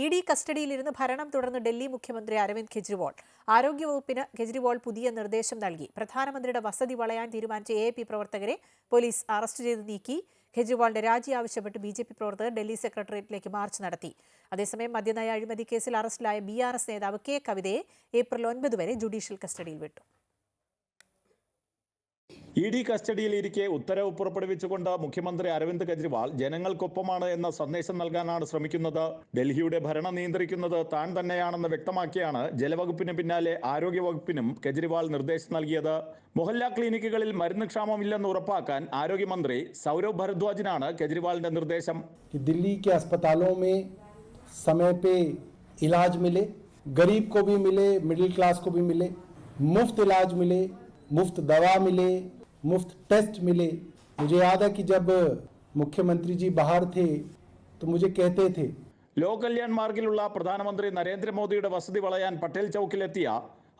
ED കസ്റ്റഡിയിലിരുന്ന് ഭരണം തുടർന്ന് ഡൽഹി മുഖ്യമന്ത്രി അരവിന്ദ് കെജ്രിവാൾ. ആരോഗ്യവകുപ്പിന് കെജ്രിവാൾ പുതിയ നിർദ്ദേശം നൽകി. പ്രധാനമന്ത്രിയുടെ വസതി വളയാൻ തീരുമാനിച്ച AAP പ്രവർത്തകരെ പോലീസ് അറസ്റ്റ് ചെയ്ത് നീക്കി. കെജ്രിവാളിന്റെ രാജി ആവശ്യപ്പെട്ട് BJP പ്രവർത്തകർ ഡൽഹി സെക്രട്ടേറിയറ്റിലേക്ക് മാർച്ച് നടത്തി. അതേസമയം മദ്യനയ അഴിമതി കേസിൽ അറസ്റ്റിലായ BRS നേതാവ് K കവിതയെ ഏപ്രിൽ 9 വരെ ജുഡീഷ്യൽ കസ്റ്റഡിയിൽ വിട്ടു. ED കസ്റ്റഡിയിലിരിക്കെ ഉത്തരവ് പുറപ്പെടുവിച്ചുകൊണ്ട് മുഖ്യമന്ത്രി അരവിന്ദ് കെജ്രിവാൾ ജനങ്ങൾക്കൊപ്പമാണ് എന്ന സന്ദേശം നൽകാനാണ് ശ്രമിക്കുന്നത്. ഡൽഹിയുടെ ഭരണം നിയന്ത്രിക്കുന്നത് താൻ തന്നെയാണെന്ന് വ്യക്തമാക്കിയാണ് ജലവകുപ്പിന് പിന്നാലെ ആരോഗ്യവകുപ്പിനും കെജ്രിവാൾ നിർദ്ദേശം നൽകിയത്. മൊഹല്ല ക്ലിനിക്കുകളിൽ മരുന്ന് ക്ഷാമമില്ലെന്ന് ഉറപ്പാക്കാൻ ആരോഗ്യമന്ത്രി സൗരവ് ഭരദ്വാജിനാണ് കെജ്രിവാളിന്റെ നിർദ്ദേശം. दिल्ली के अस्पतालों में समय पे इलाज मिले, गरीब को भी मिले, मिडिल क्लास को भी मिले, मुफ्त इलाज मिले, मुफ्त दवा मिले, मुफ्त टेस्ट मिले। मुझे याद है कि जब मुख्यमंत्री जी बाहर थे तो मुझे कहते थे ലോക് കല്യാൺ മാർഗിലുള്ള പ്രധാനമന്ത്രി നരേന്ദ്രമോദിയുടെ വസതി വളയാൻ പട്ടേൽ ചൗക്കിലെത്തിയ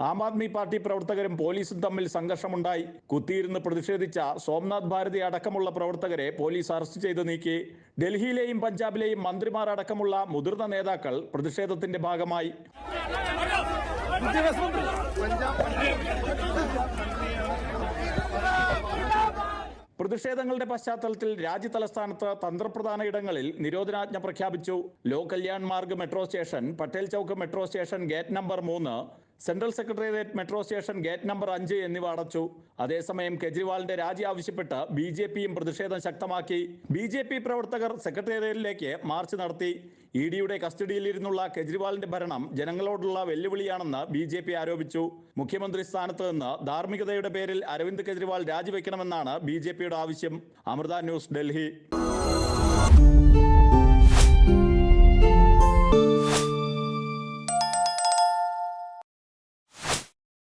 ആം ആദ്മി പാർട്ടി പ്രവർത്തകരും പോലീസും തമ്മിൽ സംഘർഷമുണ്ടായി. കുത്തിയിരുന്ന് പ്രതിഷേധിച്ച സോംനാഥ് ഭാരതി അടക്കമുള്ള പ്രവർത്തകരെ പോലീസ് അറസ്റ്റ് ചെയ്ത് നീക്കി. ഡൽഹിയിലെയും പഞ്ചാബിലെയും മന്ത്രിമാർ അടക്കമുള്ള മുതിർന്ന നേതാക്കൾ പ്രതിഷേധത്തിന്റെ ഭാഗമായി. പ്രതിഷേധങ്ങളുടെ പശ്ചാത്തലത്തിൽ രാജ്യതലസ്ഥാനത്ത് തന്ത്രപ്രധാന ഇടങ്ങളിൽ നിരോധനാജ്ഞ പ്രഖ്യാപിച്ചു. Lok Kalyan Marg metro station, Patel Chowk metro station gate number 3, central secretariat metro station gate number 5 എന്നിവ അടച്ചു. അതേസമയം കെജ്രിവാളിന്റെ രാജി ആവശ്യപ്പെട്ട് BJPയും പ്രതിഷേധം ശക്തമാക്കി. BJP പ്രവർത്തകർ സെക്രട്ടേറിയറ്റിലേക്ക് മാർച്ച് നടത്തി. EDയുടെ കസ്റ്റഡിയിലിരുന്നുള്ള കെജ്രിവാളിന്റെ ഭരണം ജനങ്ങളോടുള്ള വെല്ലുവിളിയാണെന്ന് BJP ആരോപിച്ചു. മുഖ്യമന്ത്രി സ്ഥാനത്ത് നിന്ന് ധാർമ്മികതയുടെ പേരിൽ അരവിന്ദ് കെജ്രിവാൾ രാജിവെക്കണമെന്നാണ് BJPയുടെ ആവശ്യം. അമൃത ന്യൂസ്, ഡൽഹി.